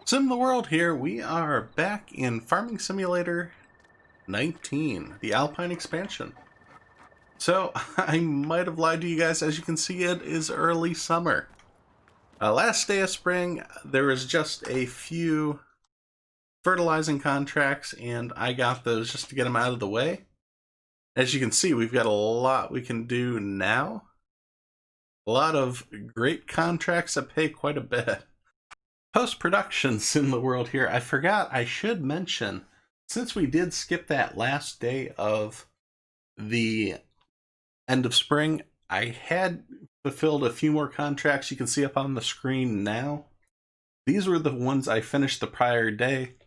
SimTheWorld here. We are back in Farming Simulator 19, the Alpine expansion. So, I might have lied to you guys. As you can see, it is early summer. Last day of spring, there was just a few fertilizing contracts, and I got those just to get them out of the way. As you can see, we've got a lot we can do now. A lot of great contracts that pay quite a bit. Post-production SimTheWorld here. I forgot I should mention, since we did skip that last day of the end of spring, I had fulfilled a few more contracts. You can see up on the screen now. These were the ones I finished the prior day.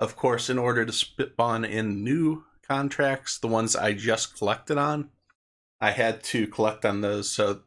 Of course, in order to spawn in new contracts, the ones I just collected on, I had to collect on those. So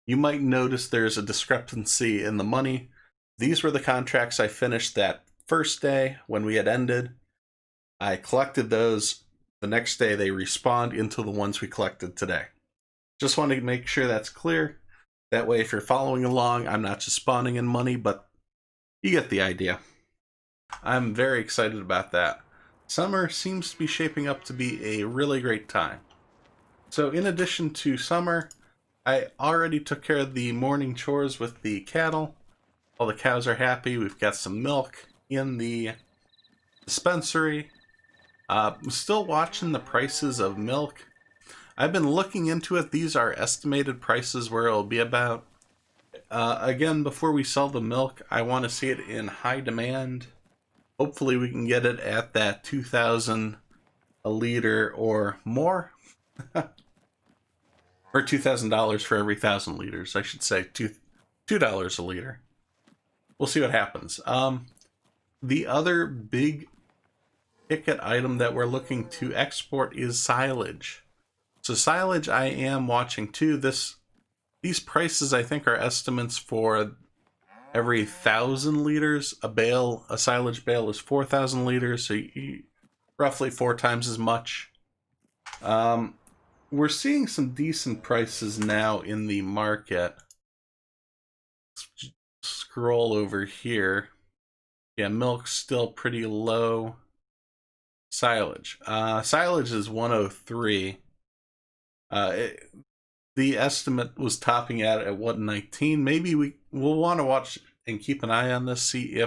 you might notice there's a discrepancy in the money. These were the contracts I finished that first day when we had ended. I collected those. The next day they respawned into the ones we collected today. Just wanted to make sure that's clear. That way if you're following along, I'm not just spawning in money, but you get the idea. I'm very excited about that. Summer seems to be shaping up to be a really great time. So in addition to summer, I already took care of the morning chores with the cattle. All the cows are happy. We've got some milk in the dispensary. I'm still watching the prices of milk. I've been looking into it. These are estimated prices where it'll be about. Again, before we sell the milk, I want to see it in high demand. Hopefully we can get it at that 2,000 a liter or more. Or $2,000 for every 1,000 liters. I should say $2 a liter. We'll see what happens. The other big ticket item that we're looking to export is silage. So silage I am watching too. These prices I think are estimates for every 1,000 liters. A silage bale is 4,000 liters, so roughly 4 times as much. We're seeing some decent prices now in the market. Scroll over here. Yeah, milk's still pretty low. Silage. Silage is 103. The estimate was topping out at 119. Maybe we'll want to watch and keep an eye on this, see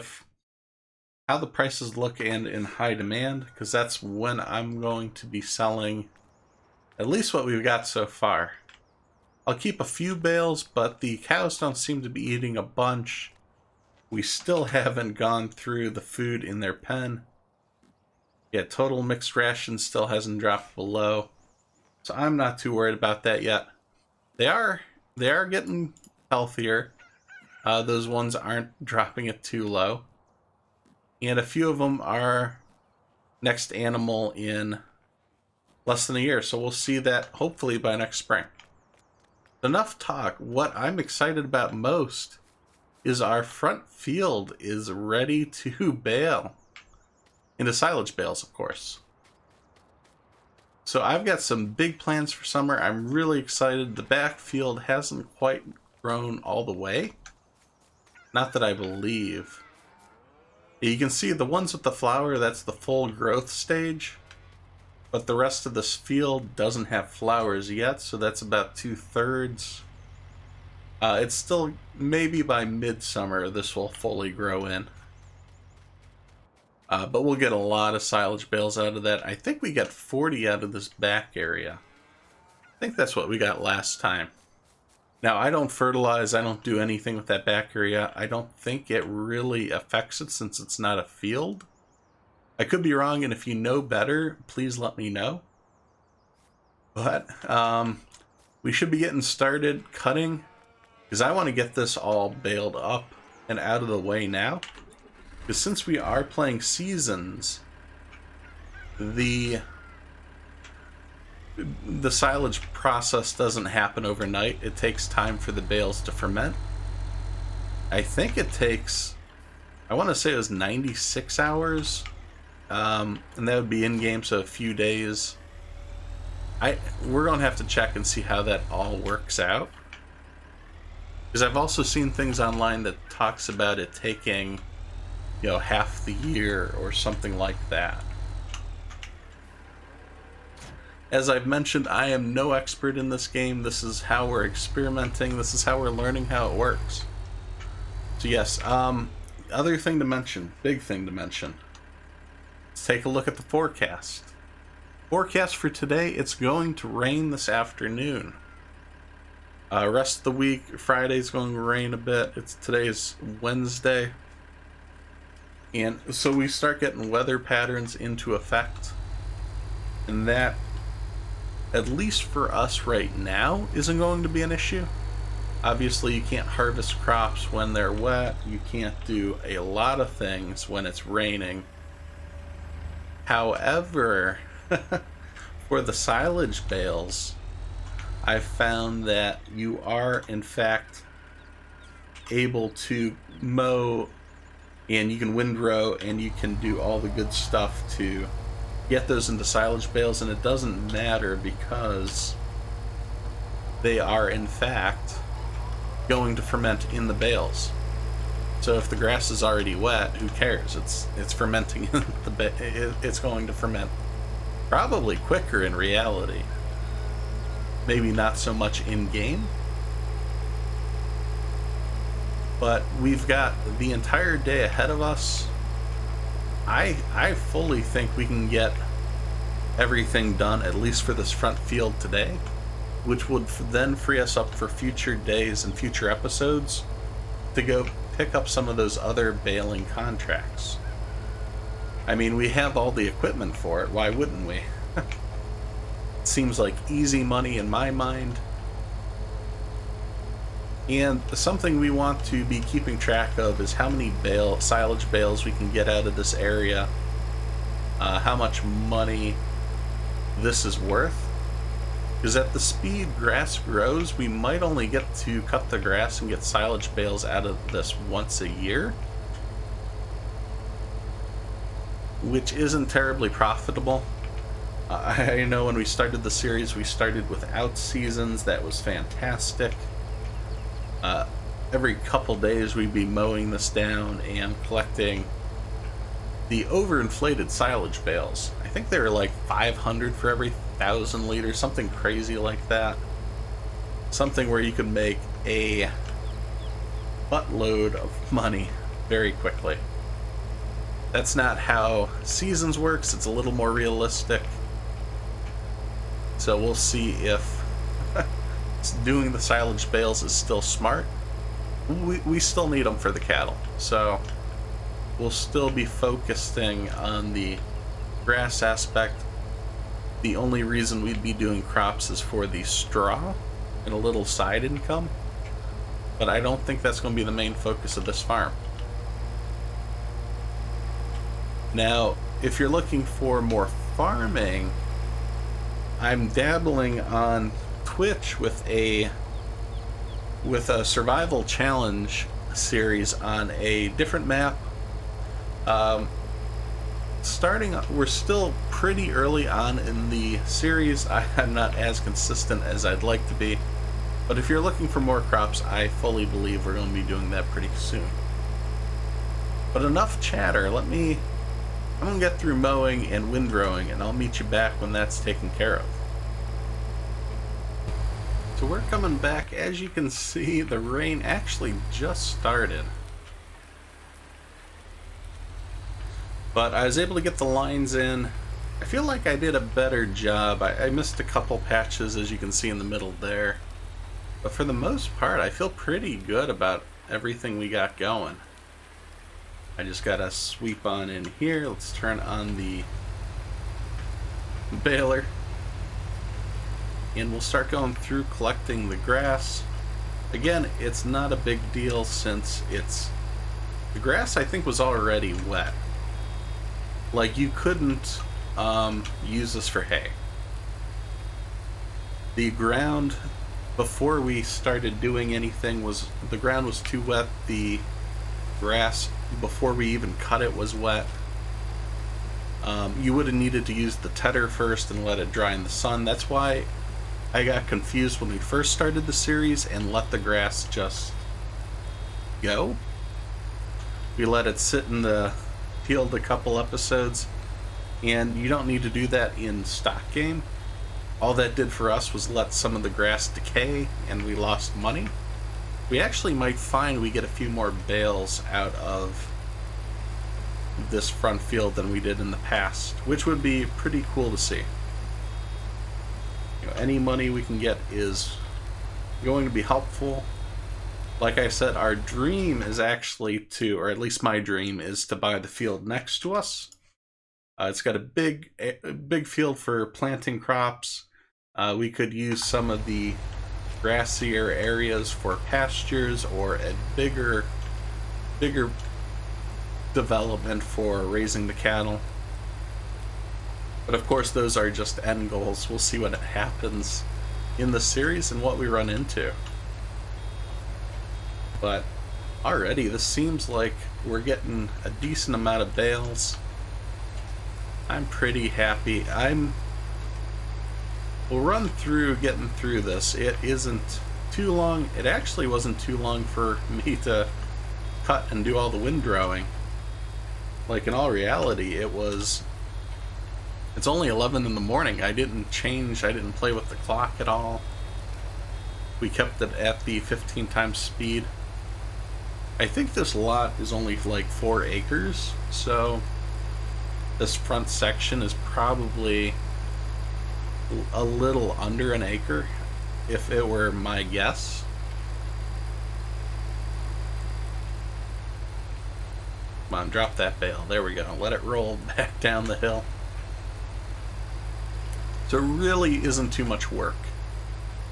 how the prices look and in high demand, because that's when I'm going to be selling at least what we've got so far. I'll keep a few bales, but the cows don't seem to be eating a bunch. We still haven't gone through the food in their pen. Yeah, total mixed ration still hasn't dropped below. So I'm not too worried about that yet. They are getting healthier. Those ones aren't dropping it too low. And a few of them are next animal in less than a year. So we'll see that hopefully by next spring. Enough talk. What I'm excited about most is our front field is ready to bale. Into silage bales, of course. So I've got some big plans for summer. I'm really excited. The back field hasn't quite grown all the way. Not that I believe. You can see the ones with the flower, that's the full growth stage. But the rest of this field doesn't have flowers yet, so that's about 2/3. It's still, maybe by midsummer this will fully grow in. But we'll get a lot of silage bales out of that. I think we got 40 out of this back area. I think that's what we got last time. Now, I don't fertilize, I don't do anything with that back area. I don't think it really affects it since it's not a field. I could be wrong, and if you know better, please let me know. But we should be getting started cutting, because I want to get this all baled up and out of the way now. Because since we are playing seasons, the silage process doesn't happen overnight. It takes time for the bales to ferment. I think it takes, I want to say it was 96 hours. And that would be in-game, so a few days. We're going to have to check and see how that all works out. Because I've also seen things online that talks about it taking half the year or something like that. As I've mentioned, I am no expert in this game. This is how we're experimenting. This is how we're learning how it works. So yes, other thing to mention, big thing to mention. Let's take a look at the forecast. Forecast for today, it's going to rain this afternoon. Rest of the week, Friday's going to rain a bit. Today's Wednesday. And so we start getting weather patterns into effect. And that, at least for us right now, isn't going to be an issue. Obviously, you can't harvest crops when they're wet. You can't do a lot of things when it's raining. However, for the silage bales, I've found that you are, in fact, able to mow, and you can windrow, and you can do all the good stuff to get those into silage bales, and it doesn't matter because they are, in fact, going to ferment in the bales. So if the grass is already wet, who cares? It's fermenting in it's going to ferment probably quicker in reality. Maybe not so much in game. But we've got the entire day ahead of us. I fully think we can get everything done, at least for this front field today, which would then free us up for future days and future episodes to go pick up some of those other baling contracts. I mean, we have all the equipment for it, why wouldn't we? It seems like easy money in my mind. And something we want to be keeping track of is how many silage bales we can get out of this area, how much money this is worth. Because at the speed grass grows, we might only get to cut the grass and get silage bales out of this once a year, which isn't terribly profitable. I know when we started the series, we started without seasons. That was fantastic. Every couple days we'd be mowing this down and collecting the overinflated silage bales. I think they were like 500 for every 1,000 liters, something crazy like that. Something where you could make a buttload of money very quickly. That's not how seasons works. It's a little more realistic. So we'll see if doing the silage bales is still smart. We still need them for the cattle, so we'll still be focusing on the grass aspect. The only reason we'd be doing crops is for the straw and a little side income, but I don't think that's going to be the main focus of this farm. Now, if you're looking for more farming, I'm dabbling on Twitch with a survival challenge series on a different map. We're still pretty early on in the series. I'm not as consistent as I'd like to be, but if you're looking for more crops, I fully believe we're going to be doing that pretty soon. But enough chatter. I'm going to get through mowing and windrowing, and I'll meet you back when that's taken care of. So we're coming back. As you can see, the rain actually just started. But I was able to get the lines in. I feel like I did a better job. I missed a couple patches, as you can see in the middle there. But for the most part, I feel pretty good about everything we got going. I just gotta sweep on in here. Let's turn on the baler. And we'll start going through collecting the grass. Again, it's not a big deal since the grass I think was already wet. Like, you couldn't use this for hay. The ground, before we started doing anything, the ground was too wet. The grass, before we even cut it, was wet. You would have needed to use the tedder first and let it dry in the sun. That's why I got confused when we first started the series and let the grass just go. we let it sit in the field a couple episodes, and you don't need to do that in stock game. All that did for us was let some of the grass decay, and we lost money. We actually might find we get a few more bales out of this front field than we did in the past, which would be pretty cool to see. You know, any money we can get is going to be helpful. Like I said, our dream is actually to, or at least my dream, is to buy the field next to us. It's got a big field for planting crops. We could use some of the grassier areas for pastures, or a bigger development for raising the cattle. But of course, those are just end goals. We'll see what happens in the series and what we run into. But already, this seems like we're getting a decent amount of bales. I'm pretty happy. We'll run through getting through this. It isn't too long. It actually wasn't too long for me to cut and do all the windrowing. Like, in all reality, it's only 11 in the morning. I didn't play with the clock at all. We kept it at the 15 times speed. I think this lot is only like 4 acres, so this front section is probably a little under an acre, if it were my guess. Come on, drop that bale. There we go. Let it roll back down the hill. So it really isn't too much work.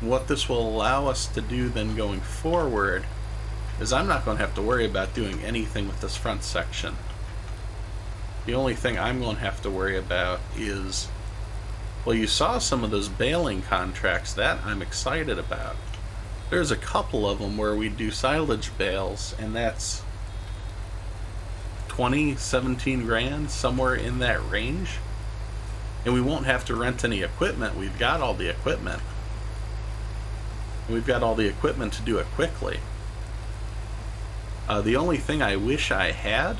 What this will allow us to do then going forward is I'm not going to have to worry about doing anything with this front section. The only thing I'm going to have to worry about is, well, you saw some of those baling contracts. That I'm excited about. There's a couple of them where we do silage bales, and that's 20, 17 grand, somewhere in that range. And we won't have to rent any equipment. We've got all the equipment. And we've got all the equipment to do it quickly. The only thing I wish I had,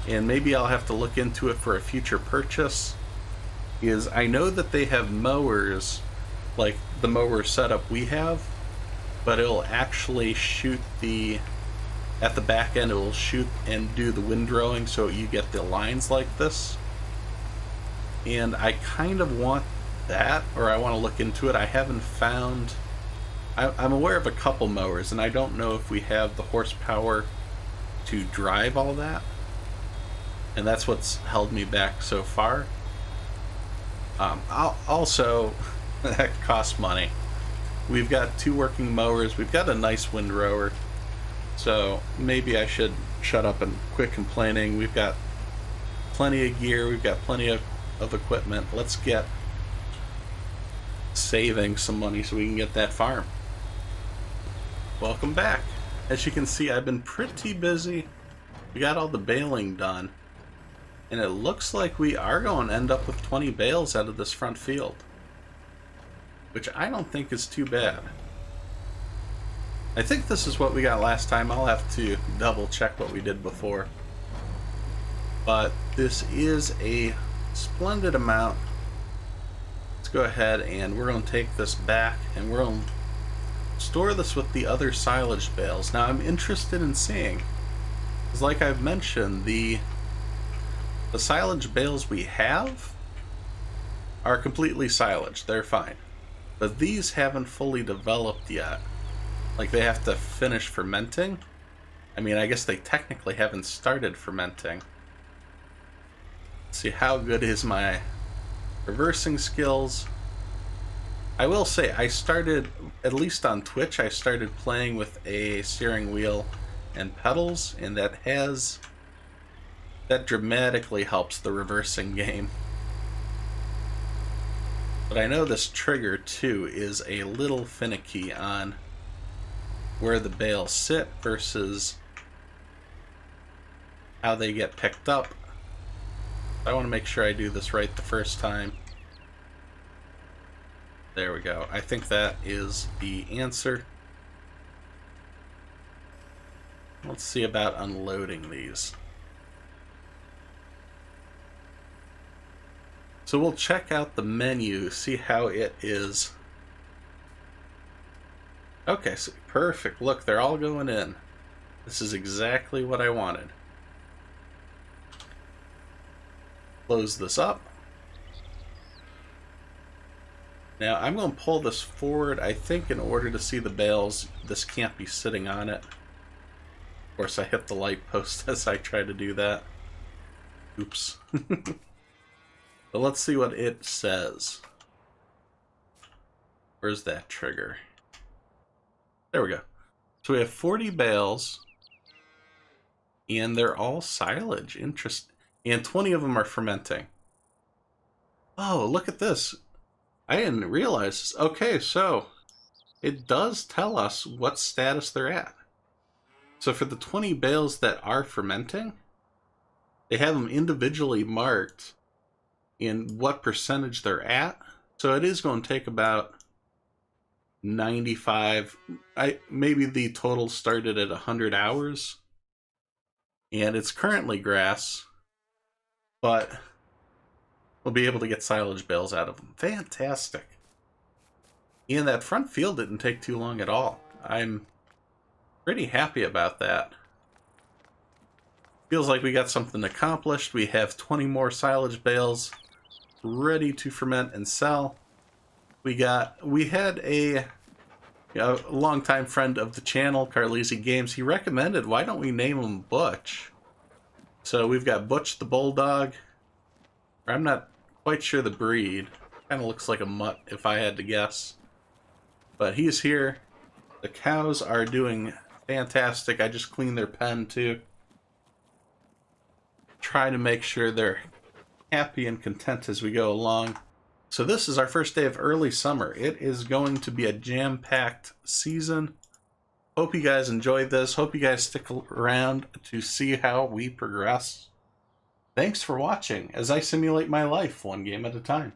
and maybe I'll have to look into it for a future purchase, is I know that they have mowers, like the mower setup we have, but it'll actually shoot at the back end, it will shoot and do the windrowing, so you get the lines like this. And I kind of want that, or I want to look into it. I haven't found... I'm aware of a couple mowers, and I don't know if we have the horsepower to drive all that. And that's what's held me back so far. Also, that costs money. We've got 2 working mowers. We've got a nice windrower. So maybe I should shut up and quit complaining. We've got plenty of gear. We've got plenty of equipment. Let's get saving some money so we can get that farm. Welcome back. As you can see, I've been pretty busy. We got all the baling done. And it looks like we are going to end up with 20 bales out of this front field, which I don't think is too bad. I think this is what we got last time. I'll have to double check what we did before. But this is a splendid amount. Let's go ahead and we're going to take this back and we're going to store this with the other silage bales. Now I'm interested in seeing, because like I've mentioned, the silage bales we have are completely silage. They're fine. But these haven't fully developed yet. Like, they have to finish fermenting. I mean, I guess they technically haven't started fermenting. Let's see, how good is my reversing skills? I will say, I started, at least on Twitch, I started playing with a steering wheel and pedals, and that dramatically helps the reversing game. But I know this trigger, too, is a little finicky on where the bales sit versus how they get picked up. I want to make sure I do this right the first time. There we go. I think that is the answer. let's see about unloading these. So we'll check out the menu, see how it is. Okay, so perfect. Look, they're all going in. This is exactly what I wanted. Close this up. Now I'm going to pull this forward. I think in order to see the bales, this can't be sitting on it. Of course, I hit the light post as I try to do that. Oops. But let's see what it says. Where's that trigger? There we go. So we have 40 bales, and they're all silage. Interesting. And 20 of them are fermenting. Oh, look at this. I didn't realize this. Okay, so it does tell us what status they're at. So for the 20 bales that are fermenting, they have them individually marked in what percentage they're at. So it is going to take about 95. Maybe the total started at 100 hours. And it's currently grass, but we'll be able to get silage bales out of them. Fantastic. And that front field didn't take too long at all. I'm pretty happy about that. Feels like we got something accomplished. We have 20 more silage bales ready to ferment and sell. We had a longtime friend of the channel, Carleasy Games. He recommended, why don't we name him Butch? So we've got Butch the Bulldog. I'm not quite sure the breed. Kind of looks like a mutt if I had to guess. But he's here. The cows are doing fantastic. I just cleaned their pen too. Try to make sure they're happy and content as we go along. So this is our first day of early summer. It is going to be a jam-packed season. Hope you guys enjoyed this. Hope you guys stick around to see how we progress. Thanks for watching as I simulate my life one game at a time.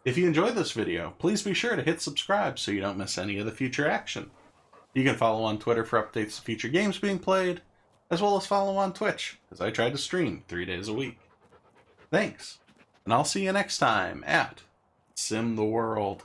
If you enjoyed this video, please be sure to hit subscribe so you don't miss any of the future action. You can follow on Twitter for updates to future games being played, as well as follow on Twitch, as I try to stream 3 days a week. Thanks, and I'll see you next time at SimTheWorld.